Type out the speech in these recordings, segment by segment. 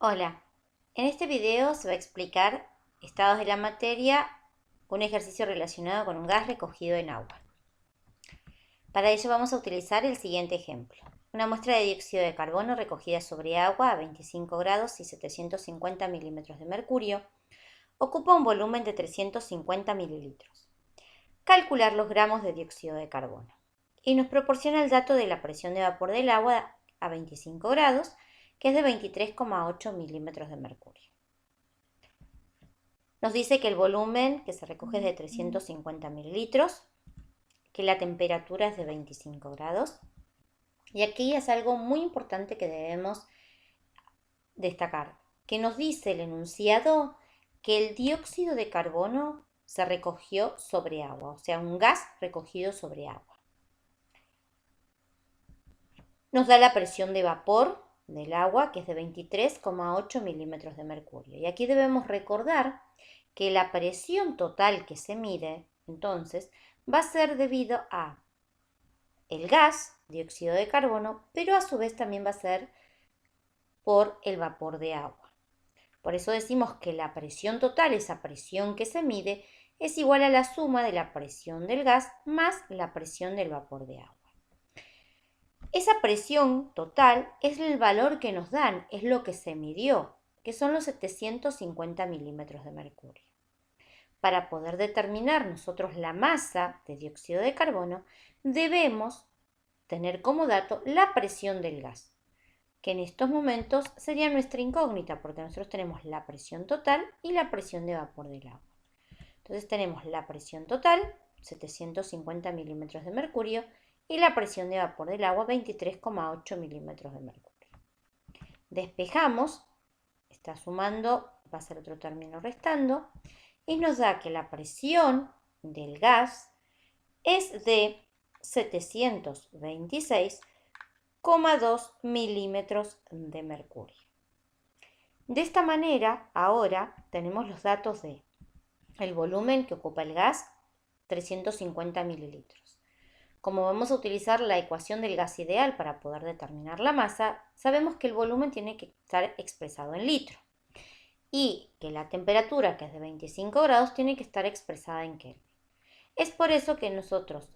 Hola, en este video se va a explicar estados de la materia, un ejercicio relacionado con un gas recogido en agua. Para ello vamos a utilizar el siguiente ejemplo. Una muestra de dióxido de carbono recogida sobre agua a 25 grados y 750 milímetros de mercurio ocupa un volumen de 350 mililitros. Calcular los gramos de dióxido de carbono. Y nos proporciona el dato de la presión de vapor del agua a 25 grados, que es de 23,8 milímetros de mercurio. Nos dice que el volumen que se recoge es de 350 mililitros, que la temperatura es de 25 grados. Y aquí es algo muy importante que debemos destacar, que nos dice el enunciado que el dióxido de carbono se recogió sobre agua, o sea, un gas recogido sobre agua. Nos da la presión de vapor del agua, que es de 23,8 milímetros de mercurio. Y aquí debemos recordar que la presión total que se mide, entonces, va a ser debido a el gas, dióxido de carbono, pero a su vez también va a ser por el vapor de agua. Por eso decimos que la presión total, esa presión que se mide, es igual a la suma de la presión del gas más la presión del vapor de agua. Esa presión total es el valor que nos dan, es lo que se midió, que son los 750 milímetros de mercurio. Para poder determinar nosotros la masa de dióxido de carbono, debemos tener como dato la presión del gas, que en estos momentos sería nuestra incógnita, porque nosotros tenemos la presión total y la presión de vapor del agua. Entonces tenemos la presión total, 750 milímetros de mercurio, y la presión de vapor del agua, 23,8 milímetros de mercurio. Despejamos, está sumando, va a ser otro término restando, y nos da que la presión del gas es de 726,2 milímetros de mercurio. De esta manera, ahora tenemos los datos de el volumen que ocupa el gas, 350 mililitros. Como vamos a utilizar la ecuación del gas ideal para poder determinar la masa, sabemos que el volumen tiene que estar expresado en litro y que la temperatura, que es de 25 grados, tiene que estar expresada en Kelvin. Es por eso que nosotros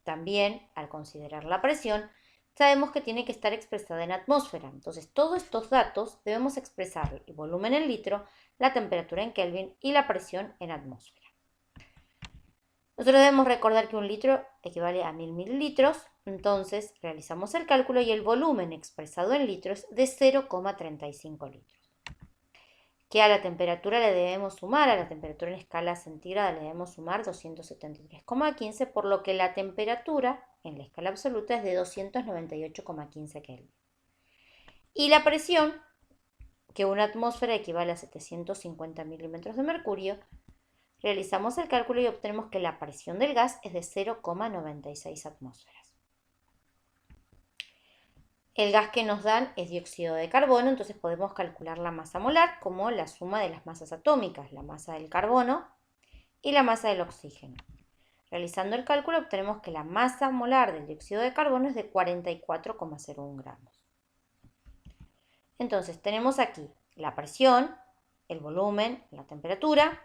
también, al considerar la presión, sabemos que tiene que estar expresada en atmósfera. Entonces, todos estos datos debemos expresar el volumen en litro, la temperatura en Kelvin y la presión en atmósfera. Nosotros debemos recordar que un litro equivale a 1000 mililitros, entonces realizamos el cálculo y el volumen expresado en litros es de 0,35 litros. Que a la temperatura le debemos sumar, a la temperatura en escala centígrada le debemos sumar 273,15, por lo que la temperatura en la escala absoluta es de 298,15 Kelvin. Y la presión, que una atmósfera equivale a 750 milímetros de mercurio, realizamos el cálculo y obtenemos que la presión del gas es de 0,96 atmósferas. El gas que nos dan es dióxido de carbono, entonces podemos calcular la masa molar como la suma de las masas atómicas, la masa del carbono y la masa del oxígeno. Realizando el cálculo obtenemos que la masa molar del dióxido de carbono es de 44,01 gramos. Entonces tenemos aquí la presión, el volumen, la temperatura.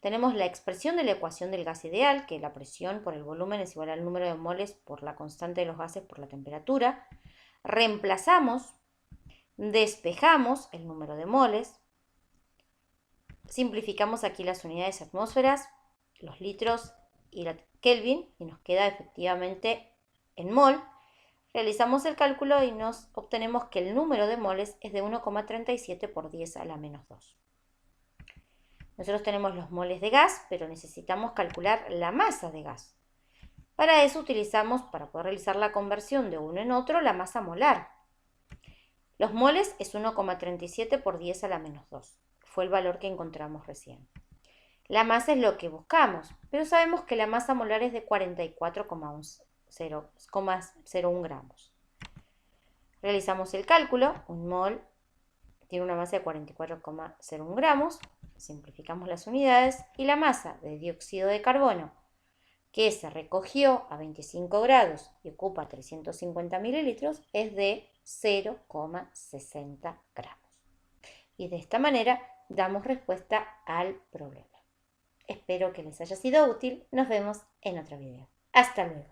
Tenemos la expresión de la ecuación del gas ideal, que la presión por el volumen es igual al número de moles por la constante de los gases por la temperatura. Reemplazamos, despejamos el número de moles, simplificamos aquí las unidades atmósferas, los litros y la Kelvin, y nos queda efectivamente en mol. Realizamos el cálculo y nos obtenemos que el número de moles es de 1,37 por 10 a la menos 2. Nosotros tenemos los moles de gas, pero necesitamos calcular la masa de gas. Para eso utilizamos, para poder realizar la conversión de uno en otro, la masa molar. Los moles es 1,37 por 10 a la menos 2. Fue el valor que encontramos recién. La masa es lo que buscamos, pero sabemos que la masa molar es de 44,01 gramos. Realizamos el cálculo. Un mol tiene una masa de 44,01 gramos. Simplificamos las unidades y la masa de dióxido de carbono que se recogió a 25 grados y ocupa 350 mililitros es de 0,60 gramos. Y de esta manera damos respuesta al problema. Espero que les haya sido útil. Nos vemos en otro video. Hasta luego.